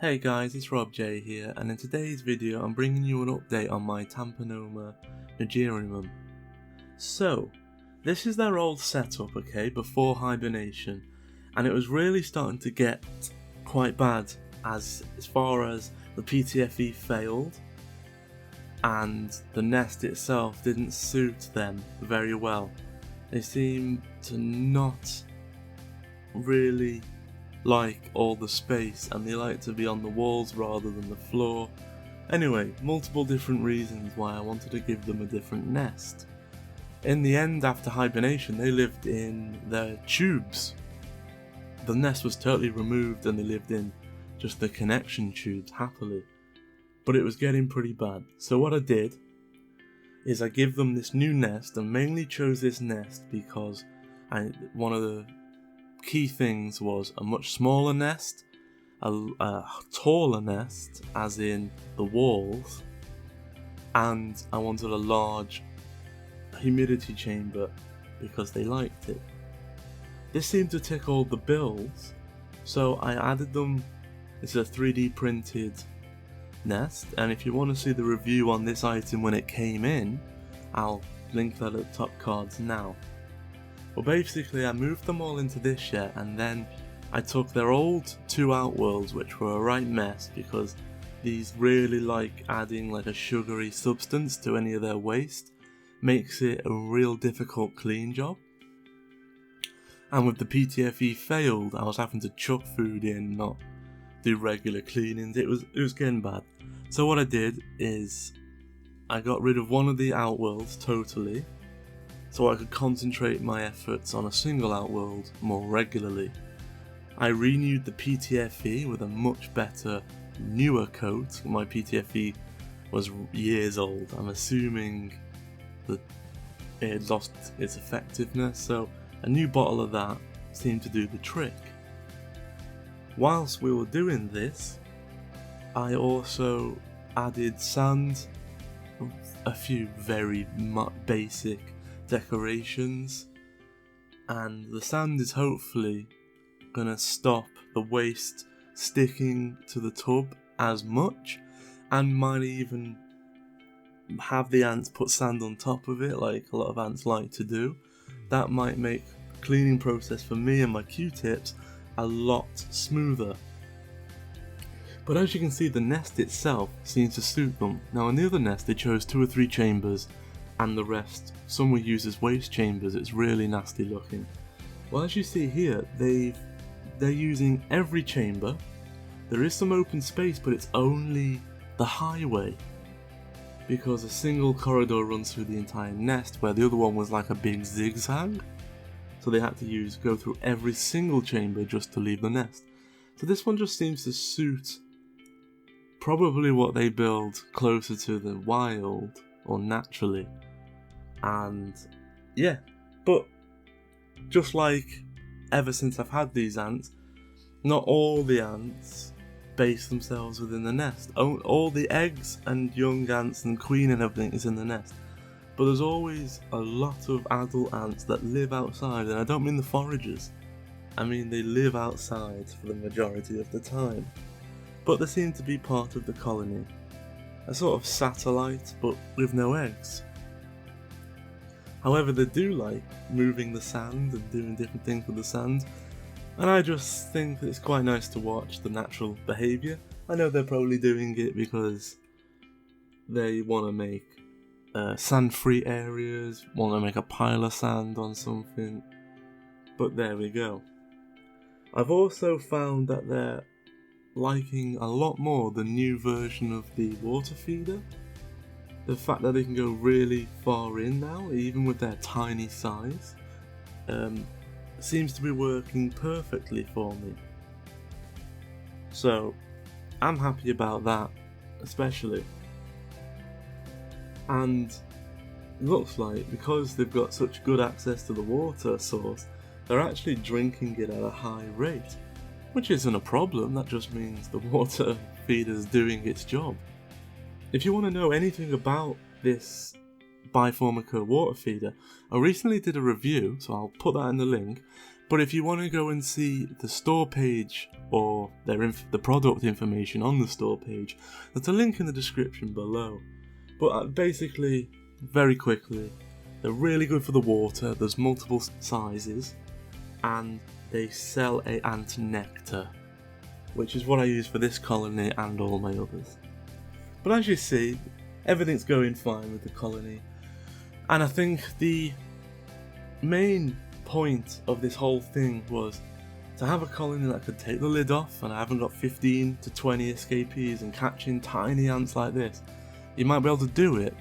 Hey guys, it's RobJ here, and in today's video I'm bringing you an update on my Tapinoma Nigerrimum. So, this is their old setup, okay, before hibernation, and it was really starting to get quite bad as far as the PTFE failed, and the nest itself didn't suit them very well. They seem to not really like all the space, and they like to be on the walls rather than the floor. Anyway, multiple different reasons why I wanted to give them a different nest. In the end, after hibernation, they lived in their tubes. The nest was totally removed and they lived in just the connection tubes happily. But it was getting pretty bad. So what I did is I give them this new nest, and mainly chose this nest because one of the key things was a much smaller nest, a taller nest as in the walls, and I wanted a large humidity chamber because they liked it. This seemed to tick all the bills, so I added them. It's a 3D printed nest, and if you want to see the review on this item when it came in, I'll link that at the top cards now. Well, basically I moved them all into this shed, and then I took their old two Outworlds, which were a right mess because these really like adding like a sugary substance to any of their waste, makes it a real difficult clean job. And with the PTFE failed, I was having to chuck food in, not do regular cleanings. It was getting bad. So what I did is I got rid of one of the Outworlds totally, so I could concentrate my efforts on a single Outworld more regularly. I renewed the PTFE with a much better, newer coat. My PTFE was years old. I'm assuming that it had lost its effectiveness, so a new bottle of that seemed to do the trick. Whilst we were doing this, I also added sand, a few very basic decorations, and the sand is hopefully gonna stop the waste sticking to the tub as much, and might even have the ants put sand on top of it like a lot of ants like to do. That might make the cleaning process for me and my Q-tips a lot smoother. But as you can see, the nest itself seems to suit them. Now in the other nest they chose 2 or 3 chambers, and the rest, some were used as waste chambers. It's really nasty looking. Well, as you see here, they're using every chamber. There is some open space, but it's only the highway, because a single corridor runs through the entire nest, where the other one was like a big zigzag. So they had to go through every single chamber just to leave the nest. So this one just seems to suit probably what they build closer to the wild or naturally. And yeah, but just like ever since I've had these ants, not all the ants base themselves within the nest. All the eggs and young ants and queen and everything is in the nest, but there's always a lot of adult ants that live outside, and I don't mean the foragers, I mean they live outside for the majority of the time, but they seem to be part of the colony, a sort of satellite but with no eggs. However, they do like moving the sand and doing different things with the sand, and I just think that it's quite nice to watch the natural behaviour. I know they're probably doing it because they want to make sand-free areas, want to make a pile of sand on something, but there we go. I've also found that they're liking a lot more the new version of the water feeder. The fact that they can go really far in now, even with their tiny size, seems to be working perfectly for me. So I'm happy about that, especially. And it looks like, because they've got such good access to the water source, they're actually drinking it at a high rate, which isn't a problem. That just means the water feeder's doing its job. If you want to know anything about this Biformica water feeder, I recently did a review, so I'll put that in the link, But if you want to go and see the store page or the product information on the store page, there's a link in the description below. But basically, very quickly, they're really good for the water. There's multiple sizes, and they sell a ant nectar, which is what I use for this colony and all my others. But as you see, everything's going fine with the colony, and I think the main point of this whole thing was to have a colony that could take the lid off, and I haven't got 15 to 20 escapees and catching tiny ants like this. You might be able to do it,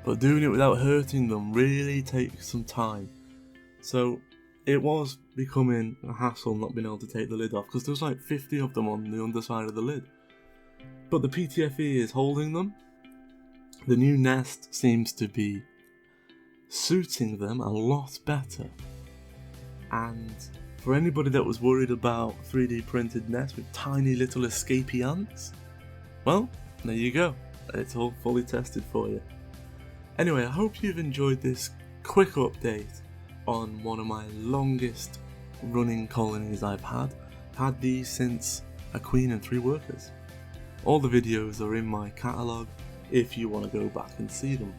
but doing it without hurting them really takes some time. So it was becoming a hassle not being able to take the lid off, because there's like 50 of them on the underside of the lid. But the PTFE is holding them. The new nest seems to be suiting them a lot better. And for anybody that was worried about 3D printed nests with tiny little escapee ants, well, there you go. It's all fully tested for you. Anyway, I hope you've enjoyed this quick update on one of my longest running colonies I've had. I've had these since a queen and 3 workers. All the videos are in my catalogue if you want to go back and see them.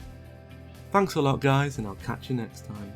Thanks a lot guys, and I'll catch you next time.